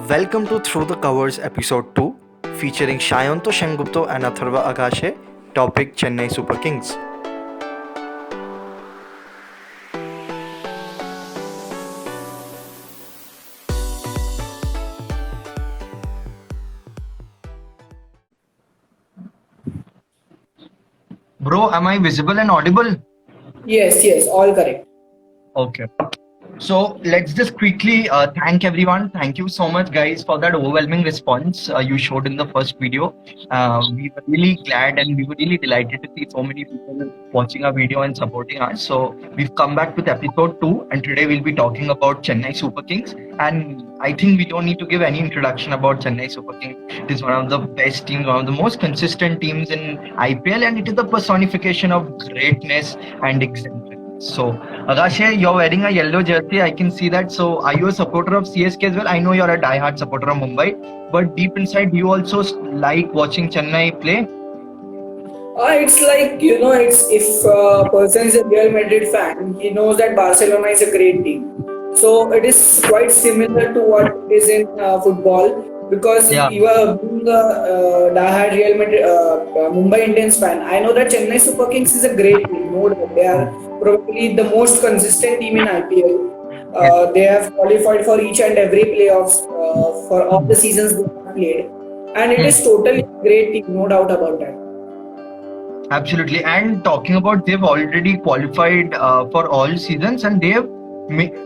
Welcome to Through the Covers episode 2 featuring Shayanto Shengupto and Atharva Agashe. Topic Chennai Super Kings. Bro, am I visible and audible? Yes, all correct. Okay. So let's just quickly thank everyone. Thank you so much, guys, for that overwhelming response you showed in the first video. We were really glad and we were really delighted to see so many people watching our video and supporting us. So we've come back with episode 2, and today we'll be talking about Chennai Super Kings. And I think we don't need to give any introduction about Chennai Super Kings. It is one of the best teams, one of the most consistent teams in IPL, and it is the personification of greatness and exemplary. So, Agashe, you're wearing a yellow jersey. I can see that. So, are you a supporter of CSK as well? I know you're a die-hard supporter of Mumbai, but deep inside, do you also like watching Chennai play? It's like, it's if a person is a Real Madrid fan, he knows that Barcelona is a great team. So it is quite similar to what is in football because Yeah. you are being a diehard Real Madrid, Mumbai Indians fan. I know that Chennai Super Kings is a great team. No doubt. They are probably the most consistent team in IPL. They have qualified for each and every playoffs for all the seasons they have played. And it is totally a great team, no doubt about that. Absolutely. And talking about, they've already qualified for all seasons, and they have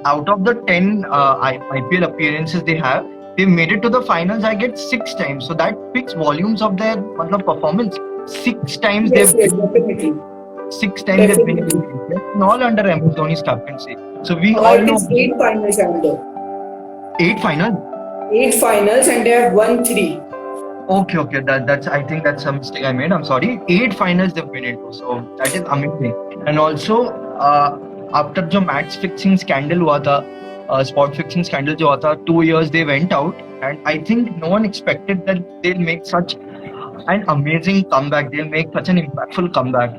out of the 10 IPL appearances they've made it to the finals, I get 6 times. So that speaks volumes of their performance. 6 times Yes, they've definitely. 6 times they've been Definitely. and all under MS Dhoni's captaincy. So we all It know is 8 finals, Amdo. 8 finals. 8 finals and they have won 3. Okay. That's I think that's a mistake I made. I'm sorry. 8 finals they've been into, so that is amazing. And also, after the match fixing scandal हुआ था, spot fixing scandal जो हुआ था, 2 years they went out, and I think no one expected that they'll make such an amazing comeback. They'll make such an impactful comeback.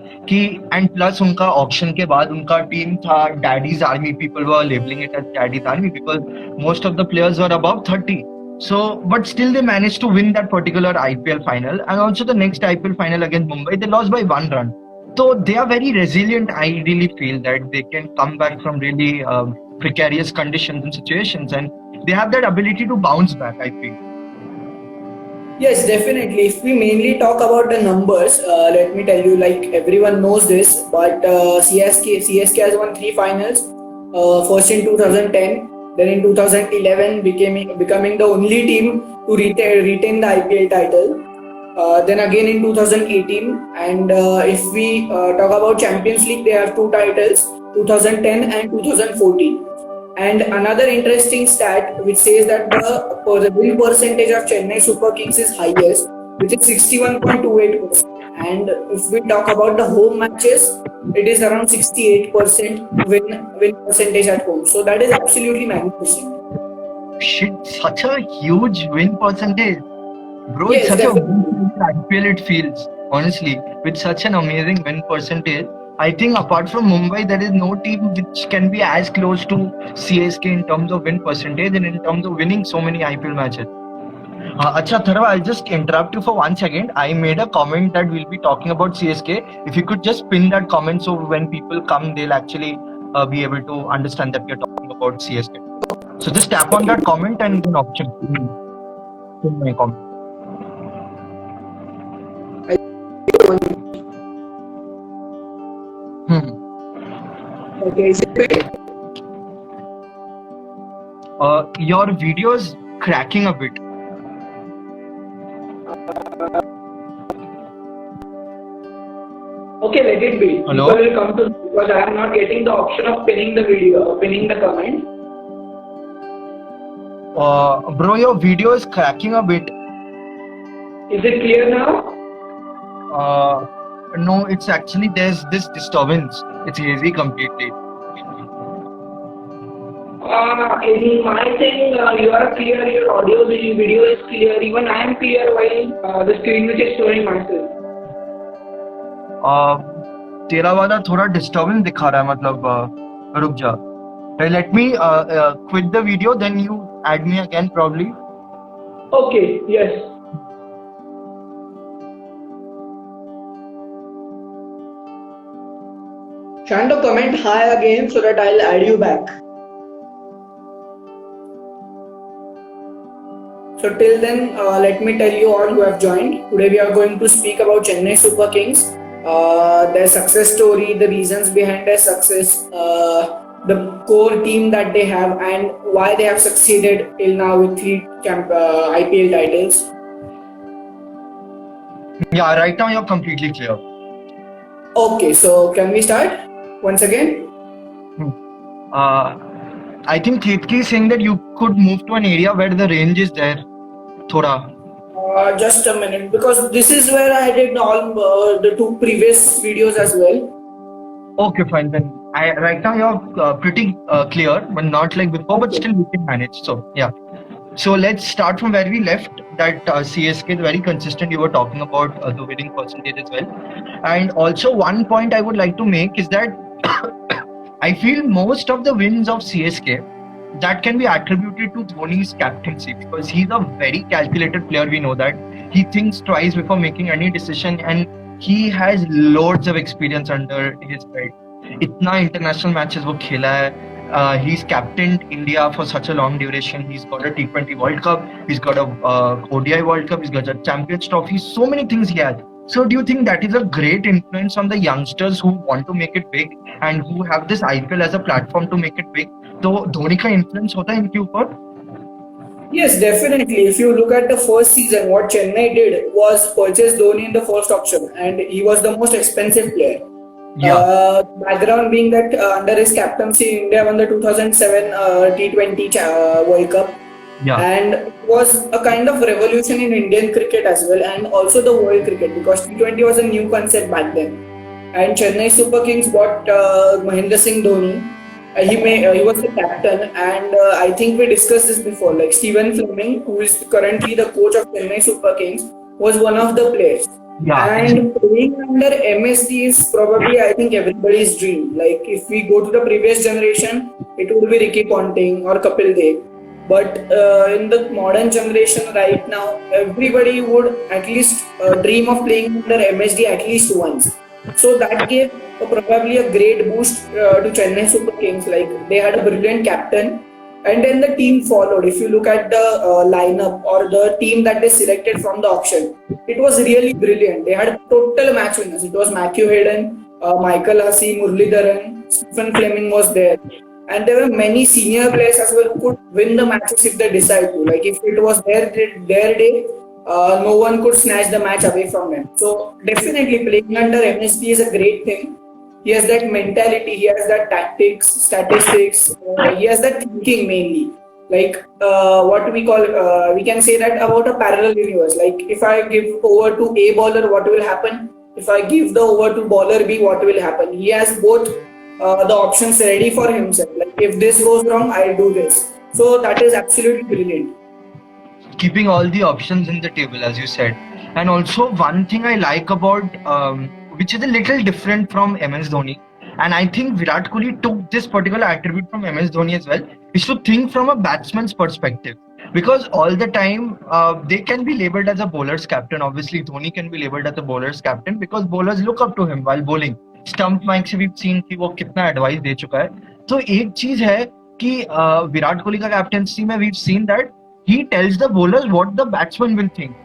And plus उनका auction के बाद उनका team था Daddy's Army. People were labeling it as Daddy's Army because most of the players were above 30. So, but still they managed to win that particular IPL final, and also the next IPL final against Mumbai, they lost by 1 run. So they are very resilient. I really feel that they can come back from really precarious conditions and situations, and they have that ability to bounce back, I feel. Yes, definitely. If we mainly talk about the numbers, let me tell you, like everyone knows this, but CSK has won 3 finals. First in 2010, then in 2011 becoming the only team to retain the IPL title. Then again in 2018, and if we talk about Champions League, they have 2 titles, 2010 and 2014. And another interesting stat which says that the win percentage of Chennai Super Kings is highest, which is 61.28%. And if we talk about the home matches, it is around 68% win percentage at home. So that is absolutely magnificent. Shit, such a huge win percentage. Bro, it's Yes, such definitely. a IPL it feels, honestly, with such an amazing win percentage. I think apart from Mumbai, there is no team which can be as close to CSK in terms of win percentage and in terms of winning so many IPL matches. Acha, Tharva, I'll just interrupt you for 1 second. I made a comment that we'll be talking about CSK. If you could just pin that comment so when people come, they'll actually be able to understand that we're talking about CSK. So just tap on that comment and an option. Pin my comment. Okay, Your video is cracking a bit. okay, let it be. Hello? People will come to me because I am not getting the option of pinning the video, pinning the comment. Bro, your video is cracking a bit. Is it clear now? No, it's actually there's this disturbance. It's hazy completely. In my thing, you are clear, your audio video is clear, even I am clear while the screen which is showing myself. तेरा वाला थोड़ा disturbance दिखा रहा है मतलब रुक जा. Let me quit the video, then you add me again probably. Okay, yes. Shando, comment hi again so that I'll add you back. So till then, let me tell you all who have joined. Today we are going to speak about Chennai Super Kings, their success story, the reasons behind their success, the core team that they have, and why they have succeeded till now with three IPL titles. Yeah, right now you're completely clear. Okay, so can we start once again? Uh, I think Ketki is saying that you could move to an area where the range is there. Thoda. Just a minute, because this is where I did all the two previous videos as well. Okay, fine then. Right now you're pretty clear, but not like before, but still we can manage. So yeah. So let's start from where we left. That CSK is very consistent. You were talking about the winning percentage as well. And also one point I would like to make is that I feel most of the wins of CSK that can be attributed to Dhoni's captaincy, because he's a very calculated player. We know that he thinks twice before making any decision, and he has loads of experience under his belt. इतना international matches वो खेला है. He's captained India for such a long duration. He's got a T20 World Cup. He's got a ODI World Cup. He's got a Champions Trophy. So many things he has. So do you think that is a great influence on the youngsters who want to make it big and who have this IPL as a platform to make it big? तो धोनी का influence होता है इनके ऊपर? Yes, definitely. If you look at the first season, what Chennai did was purchase Dhoni in the first auction, and he was the most expensive player. Yeah. Background being that under his captaincy, India won the 2007 T20 World Cup. Yeah. And it was a kind of revolution in Indian cricket as well, and also the world cricket, because T20 was a new concept back then. And Chennai Super Kings bought Mahendra Singh Dhoni. He was the captain, and I think we discussed this before. Like Stephen Fleming, who is currently the coach of Chennai Super Kings, was one of the players. Yeah. And playing under MSD is probably, I think, everybody's dream. Like if we go to the previous generation, it would be Ricky Ponting or Kapil Dev. But in the modern generation right now, everybody would at least dream of playing under MSD at least once. So that gave probably a great boost to Chennai Super Kings. Like they had a brilliant captain, and then the team followed. If you look at the lineup or the team that they selected from the auction, it was really brilliant. They had total match winners. It was Matthew Hayden, Michael Hussey, Muralidharan, Stephen Fleming was there. And there were many senior players as well who could win the matches if they decide to. Like if it was their day, no one could snatch the match away from them. So definitely playing under MSD is a great thing. He has that mentality, he has that tactics, statistics, he has that thinking mainly. Like what we call, we can say that about a parallel universe. Like if I give over to A bowler, what will happen? If I give the over to bowler B, what will happen? He has both the options ready for himself. Like if this goes wrong, I'll do this. So that is absolutely brilliant. Keeping all the options in the table, as you said. And also one thing I like about, which is a little different from MS Dhoni, and I think Virat Kohli took this particular attribute from MS Dhoni as well, is to think from a batsman's perspective. Because all the time, they can be labelled as a bowler's captain. Obviously, Dhoni can be labelled as a bowler's captain because bowlers look up to him while bowling. Stump Mike से we've seen कि वो कितना advice दे चुका है. तो एक चीज है कि विराट कोहली का कैप्टेंसी में we've seen that he tells the bowlers what the batsman will think.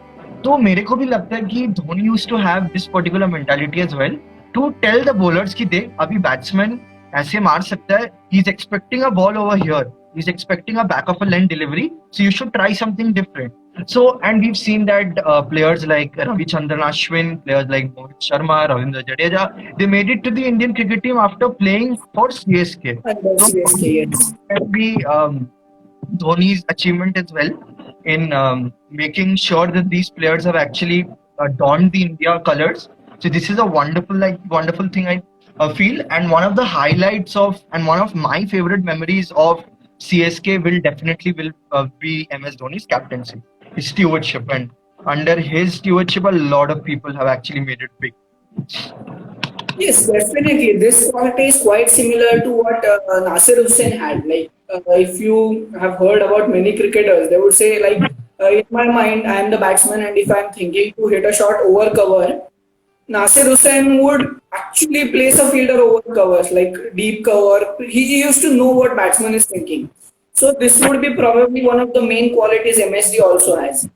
तो मेरे को भी लगता है कि Dhoni used to have this particular mentality as well to tell the bowlers कि देख अभी batsman ऐसे मार सकता है. He's expecting a ball over here. He's expecting a back of a length delivery. So you should try something different. So, and we've seen that players like Ravichandran Ashwin, players like Mohit Sharma, Ravindra Jadeja, they made it to the Indian cricket team after playing for CSK. So, CSK, yes. Can be Dhoni's achievement as well in making sure that these players have actually donned the India colours. So this is a wonderful thing I feel, and one of the highlights of, and one of my favorite memories of CSK will be MS Dhoni's captaincy, his stewardship, and under his stewardship a lot of people have actually made it big. Yes, definitely. This quality is quite similar to what Nasir Hussain had. Like, if you have heard about many cricketers, they would say like in my mind, I am the batsman, and if I'm thinking to hit a shot over cover, Nasir Hussain would actually place a fielder over covers, like deep cover. He used to know what batsman is thinking. So this would be probably one of the main qualities MSD also has.